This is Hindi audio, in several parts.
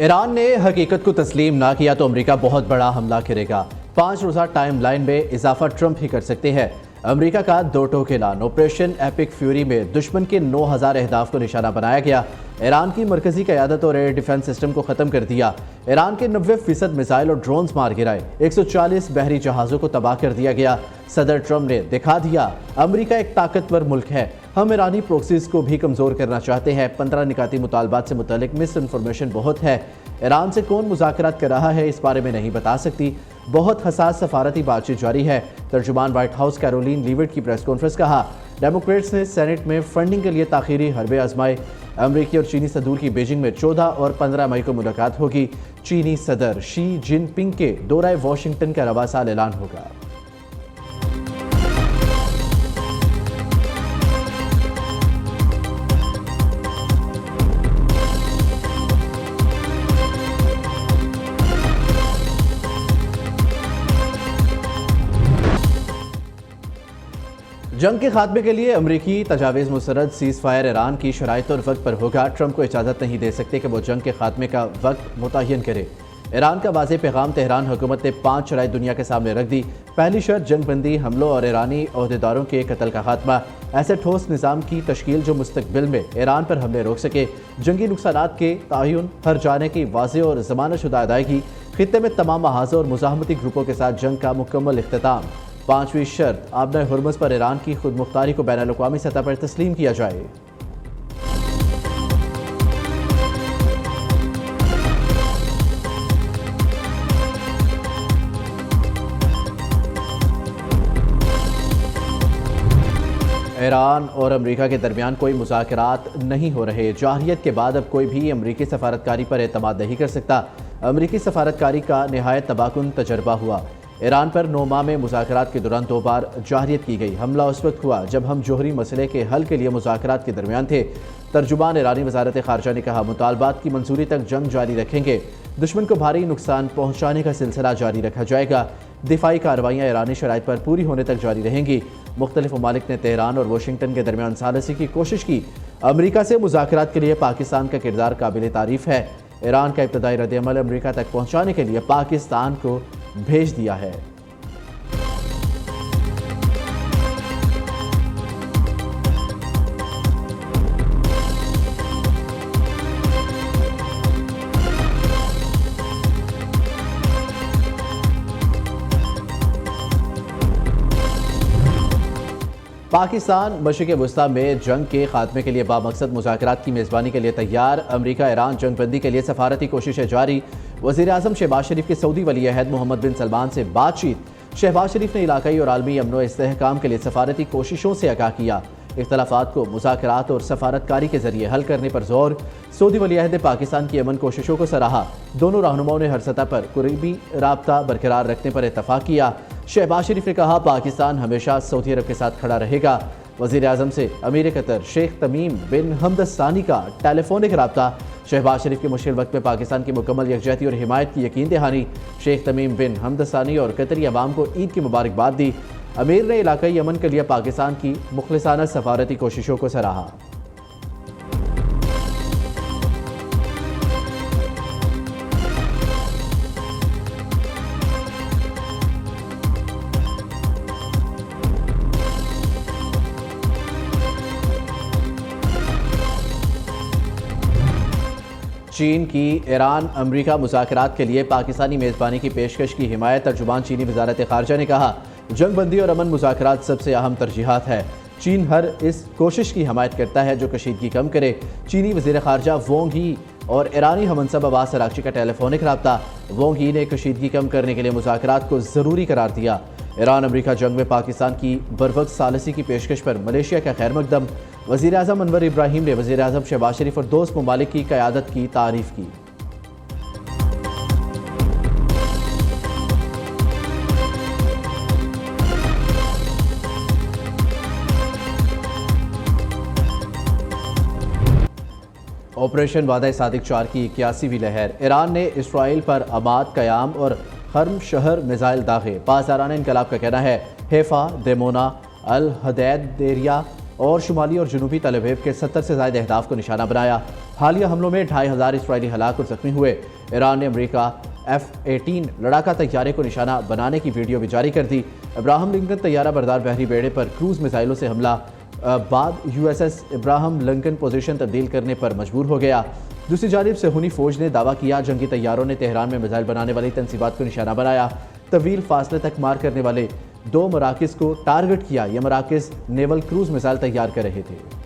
ईरान ने हकीकत को तस्लीम ना किया तो अमेरिका बहुत बड़ा हमला करेगा। 5 रोज़ा टाइम लाइन में इजाफा ट्रंप ही कर सकते हैं। अमेरिका का दो टोक ऐलान। ऑपरेशन एपिक फ्यूरी में दुश्मन के 9,000 अहदाफ को निशाना बनाया गया। ईरान की मरकजी क़यादत और एयर डिफेंस सिस्टम को ख़त्म कर दिया। ईरान के 90% मिसाइल और ड्रोन्स मार गिराए। 140 बहरी जहाज़ों को तबाह कर दिया गया। सदर ट्रंप ने दिखा दिया अमेरिका एक ताकतवर मुल्क है। हम ईरानी प्रोक्सीज को भी कमज़ोर करना चाहते हैं। 15 निकाती मुतालबात से मुतल्लिक मिस इन्फॉर्मेशन बहुत है। ईरान से कौन मुज़ाकरात कर रहा है इस बारे में नहीं बता सकती। बहुत हसास सफारती बातचीत जारी है। तर्जुमान व्हाइट हाउस कैरोलिन लीविट की प्रेस कॉन्फ्रेंस कहा, डेमोक्रेट्स ने सेनेट में फंडिंग के लिए ताखीरी हरबे आजमाए। अमरीकी और चीनी सदूर की बीजिंग में 14 और 15 मई को मुलाकात होगी। चीनी सदर शी जिनपिंग के दौरा वाशिंगटन का रवा साल ऐलान होगा। जंग के खात्मे के लिए अमरीकी तजावीज़ मुसरद सीज़ फायर ईरान की शराइत और वक्त पर होगा। ट्रंप को इजाज़त नहीं दे सकते कि वो जंग के खात्मे का वक्त मुतय्यन करे। ईरान का वाज़ेह पैगाम तेहरान हुकूमत ने 5 शराइत दुनिया के सामने रख दी। पहली शर्त जंग बंदी, हमलों और ईरानी अहदेदारों के कत्ल का खात्मा। ऐसे ठोस निज़ाम की तश्कील जो मुस्तकबिल में ईरान पर हमले रोक सके। जंगी नुकसानात के तयन हर जाने की वाज़ेह और ज़मानतशुदा अदायगी। खित्ते में तमाम महाज़ों और मुज़ाहमती ग्रुपों के साथ जंग का मुकम्मल इख्तिताम। 5वीं शर्त, आबना हुर्मुज़ पर ईरान की खुद मुख्तारी को बैन अल-अक़वामी सतह पर तस्लीम किया जाए। ईरान और अमेरिका के दरमियान कोई मुज़ाकरात नहीं हो रहे। जाहिरियत के बाद अब कोई भी अमेरिकी सफारतकारी पर एतमाद नहीं कर सकता। अमेरिकी सफारतकारी का निहायत तबाहकुन तजर्बा हुआ। ईरान पर 9 माह में मुज़ाकरात के दौरान 2 बार जाहिरियत की गई। हमला उस वक्त हुआ जब हम जोहरी मसले के हल के लिए मुज़ाकरात के दरमियान थे। तर्जुमान ईरानी वज़ारत ख़ारजा ने कहा, मुतालबात की मंजूरी तक जंग जारी रखेंगे। दुश्मन को भारी नुकसान पहुँचाने का सिलसिला जारी रखा जाएगा। दिफाई कार्रवाइयाँ ईरानी शराइत पर पूरी होने तक जारी रहेंगी। मुख्तलिफ ममालिक ने तेहरान और वाशिंगटन के दरमियान सालसी की कोशिश की। अमरीका से मुज़ाकरात के लिए पाकिस्तान का किरदार काबिल तारीफ़ है। ईरान का इब्तदाई रद्द-ए-अमल अमरीका तक पहुँचाने के लिए पाकिस्तान को भेज दिया है। पाकिस्तान मशरिक़ वस्ता में जंग के खात्मे के लिए बामकसद मुज़ाकरात की मेज़बानी के लिए तैयार। अमरीका ईरान जंग बंदी के लिए सफारती कोशिशें जारी। वज़ीर आज़म शहबाज शरीफ के सऊदी वली अहद मोहम्मद बिन सलमान से बातचीत। शहबाज शरीफ ने इलाकाई और आलमी अमन व इस्तेहकाम के लिए सफारती कोशिशों से आगाह किया। इख्तलाफात को मुज़ाकरात और सफारतकारी के जरिए हल करने पर जोर। सऊदी वली अहद ने पाकिस्तान की अमन कोशिशों को सराहा। दोनों रहनुमाओं ने हर सतह पर करीबी राब्ता बरकरार रखने पर इत्तफाक किया। शहबाज शरीफ ने कहा, पाकिस्तान हमेशा सऊदी अरब के साथ खड़ा रहेगा। वज़ीर आज़म से अमीर कतर शेख तमीम बिन हमद सानी का टेलीफोनिक रब्ता। शहबाज शरीफ के मुश्किल वक्त में पाकिस्तान की मुकम्मल यकजहती और हिमायत की यकीन दहानी। शेख तमीम बिन हमद सानी और कतरी अवाम को ईद की मुबारकबाद दी। अमीर ने इलाकाई अमन के लिए पाकिस्तान की मुखलिसाना सफारती कोशिशों को सराहा। चीन की ईरान अमरीका मुज़ाकरात के लिए पाकिस्तानी मेज़बानी की पेशकश की हिमायत। तर्जुमान चीनी वज़ारत ख़ारजा ने कहा, जंग बंदी और अमन मुज़ाकरात सबसे अहम तरजीहात है। चीन हर इस कोशिश की हिमायत करता है जो कशीदगी कम करे। चीनी वज़ीर ख़ारजा वोंग ही और ईरानी हमनसब अब्बास अरागची का टेलीफोनिक रब्ता। वोंग ही ने कशीदगी कम करने के लिए मुज़ाकरात को ज़रूरी करार दिया। ईरान अमरीका जंग में पाकिस्तान की बरवक्त सालसी की पेशकश पर मलेशिया का खैर मकदम। वज़ीर आज़म अनवर इब्राहिम ने वज़ीर आज़म शहबाज शरीफ और दोस्त ममालिक की क़यादत की तारीफ़ की। ऑपरेशन वादा सादिक 4 की 81वीं लहर। ईरान ने इसराइल पर अमाद क़याम और खर्म शहर मिसाइल दागे। पासदारान इनकलाब का कहना है, हैफा, देमोना, अल हदैद देरिया और शुमाली और जनूबी तल अवीव के 70 से ज़ायद अहदाफ को निशाना बनाया। हालिया हमलों में 2500 इसराइली हलाक और जख्मी हुए। ईरान ने अमरीका F-18 लड़ाका तैयारे को निशाना बनाने की वीडियो भी जारी कर दी। इब्राहिम लिंकन तैयारा बरदार बहरी बेड़े पर क्रूज मिसाइलों से हमला बाद USS इब्राहिम लिंकन पोजीशन तब्दील करने पर मजबूर हो गया। दूसरी जानिब सेहूनी फौज ने दावा किया जंगी तैयारों ने तेहरान में मिसाइल बनाने वाली तनसीबात को निशाना बनाया। तवील फासले तक मार करने वाले 2 मराकिज़ को टारगेट किया। ये मराकिज़ नेवल क्रूज मिसाइल तैयार कर रहे थे।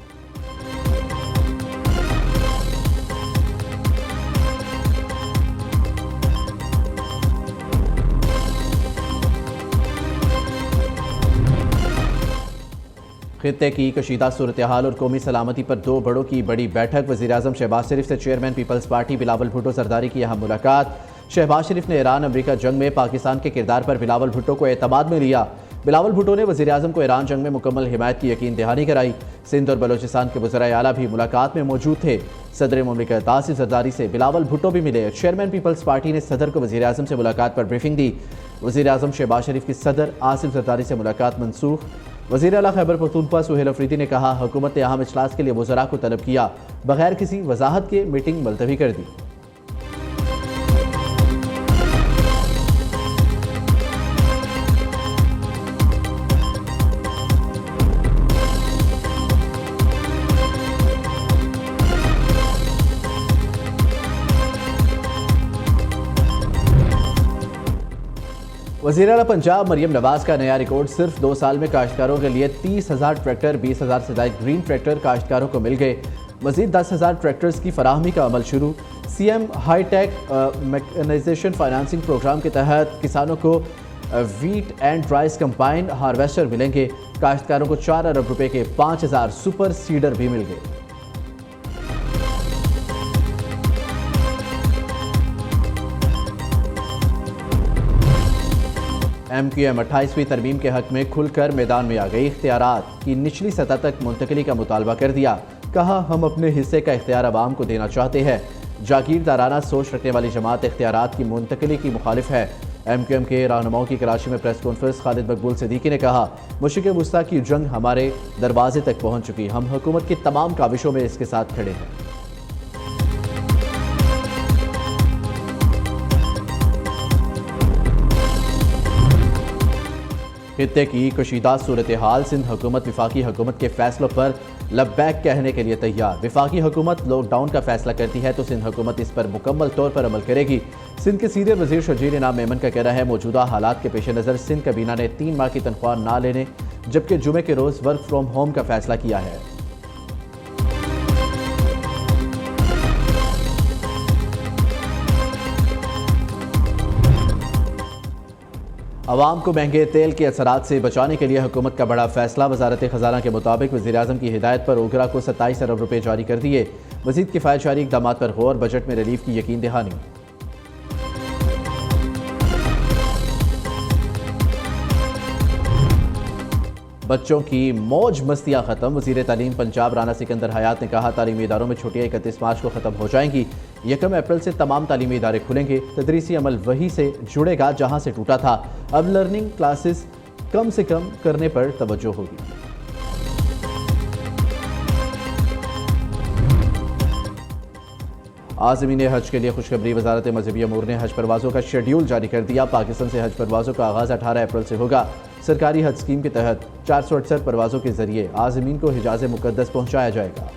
खित्ते की कशीदा सूरत हाल और कौमी सलामती पर 2 बड़ों की बड़ी बैठक। वज़ीर-ए-आज़म शहबाज शरीफ से chairman Peoples Party Bilawal Bhutto Zardari की अहम मुलाकात। शहबाज शरीफ ने ईरान अमरीका जंग में पाकिस्तान के किरदार पर बिलावल भुट्टो को एतमाद में लिया। बिलावल भुट्टो ने वज़ीर-ए-आज़म को ईरान जंग में मुकम्मल हिमायत की यकीन दहानी कराई। सिंध और बलोचिस्तान के वज़राए आला भी मुलाकात में मौजूद थे। सदर मुमलिकत आसिफ जरदारी से बिलावल भुट्टो भी मिले। चेयरमैन पीपल्स पार्टी ने सदर को वज़ीर-ए-आज़म से मुलाकात पर ब्रीफिंग दी। वज़ीर-ए-आज़म शहबाज शरीफ की सदर आसिफ जरदारी से मुलाकात मनसूख। वज़ीर आला खैबर पख्तूनख्वा सुहेल अफरीदी ने कहा हुकूमत ने अहम इजलास के लिए वज़रा को तलब किया, बगैर किसी वजाहत के मीटिंग मुलतवी कर दी। वज़ीर आला पंजाब मरियम नवाज का नया रिकॉर्ड। सिर्फ 2 साल में काश्तकारों के लिए 30,000 ट्रैक्टर, 20,000 से ज़ायद ग्रीन ट्रैक्टर काश्तकारों को मिल गए। मज़ीद 10,000 ट्रैक्टर्स की फराहमी का अमल शुरू। CM hi-tech mechanisation financing programme के तहत किसानों को wheat and rice combine harvester मिलेंगे। काश्तकारों को 4 अरब रुपए के 5,000 सुपर सीडर भी मिल गए। MQM 28वीं तरमीम के हक में खुलकर मैदान में आ गई। इख्तियारात की निचली सतह तक मुंतकली का मुतालबा कर दिया। कहा हम अपने हिस्से का इख्तियार अवाम को देना चाहते हैं। जागीरदाराना सोच रखने वाली जमात इख्तियारात की मुंतकली की मुखालिफ है। MQM के रहनुमाओं की कराची में प्रेस कॉन्फ्रेंस। खालिद मकबूल सिद्दीकी ने कहा मशरिक़ वुस्ता की जंग हमारे दरवाजे तक पहुँच चुकी। हम हुकूमत की तमाम काविशों में इसके साथ खड़े हैं। खित्ते की कशीदा सूरत हाल। सिंध हुकूमत वफाकी हुकूमत के फैसलों पर लब्बैक कहने के लिए तैयार। वफाकी हुकूमत लॉकडाउन का फैसला करती है तो सिंध हुकूमत इस पर मुकम्मल तौर पर अमल करेगी। सिंध के सीनियर वजीर शर्जील इनाम मेमन का कहना है मौजूदा हालात के पेश नज़र सिंध काबीना ने 3 माह की तनख्वाह ना लेने जबकि जुमे के रोज़ वर्क फ्राम होम का फैसला किया है। अवाम को महंगे तेल के असरात से बचाने के लिए हुकूमत का बड़ा फैसला। वजारत खजाना के मुताबिक वज़ीर-ए-आज़म की हिदायत पर ओगरा को 27 अरब रुपए जारी कर दिए। मज़ीद किफ़ायतशारी इक़दामात पर गौर। बजट में रिलीफ की यकीन दहानी। बच्चों की मौज मस्तियाँ खत्म। वज़ीर तालीम पंजाब राना सिकंदर हयात ने कहा तालीमी इदारों में छुट्टियाँ 31 मार्च को ख़त्म हो जाएंगी। 1 अप्रैल से तमाम तालीमी इदारे खुलेंगे। तदरीसी अमल वहीं से जुड़ेगा जहाँ से टूटा था। अब लर्निंग क्लासेस कम से कम करने पर तवज्जो होगी। आज़मीन हज के लिए खुशखबरी। वजारत मजहबी अमूर ने हज परवाज़ों का शेड्यूल जारी कर दिया। पाकिस्तान से हज परवाज़ों का आगाज़ 18 अप्रैल से होगा। सरकारी हज स्कीम के तहत 468 परवाज़ों के जरिए आज़मीन को हिजाज़ मुक़द्दस पहुँचाया जाएगा।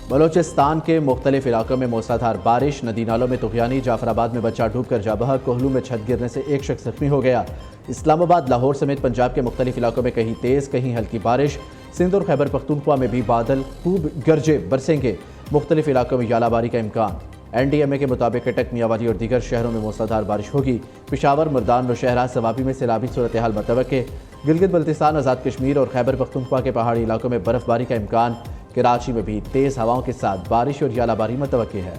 बलोचिस्तान के मुख्तलिफ इलाकों में मूसलाधार बारिश। नदी नालों में तुग़यानी। जाफराबाद में बच्चा डूब कर जा बहा। कोहलू में छत गिरने से 1 शख्स जख्मी हो गया। इस्लामाबाद, लाहौर समेत पंजाब के मुख्तलिफ इलाकों में कहीं तेज़ कहीं हल्की बारिश। सिंध और खैबर पख्तूनख्वा में भी बादल खूब गरजे बरसेंगे। मुख्तलिफ इलाकों में यालाबारी का इम्कान। NDMA के मुताबिक कटक, मियाँवाली और दीगर शहरों में मूसलाधार बारिश होगी। पेशावर, मुर्दान, नौशहरा, सवाबी में सैलाबी सूरत हाल मतवक्के। गिलगित बल्तिस्तान, आज़ाद कश्मीर और खैबर पख्तूनख्वा के पहाड़ी इलाकों में बर्फबारी का इम्कान। कराची में भी तेज़ हवाओं के साथ बारिश और यालाबारी मतवक्के है।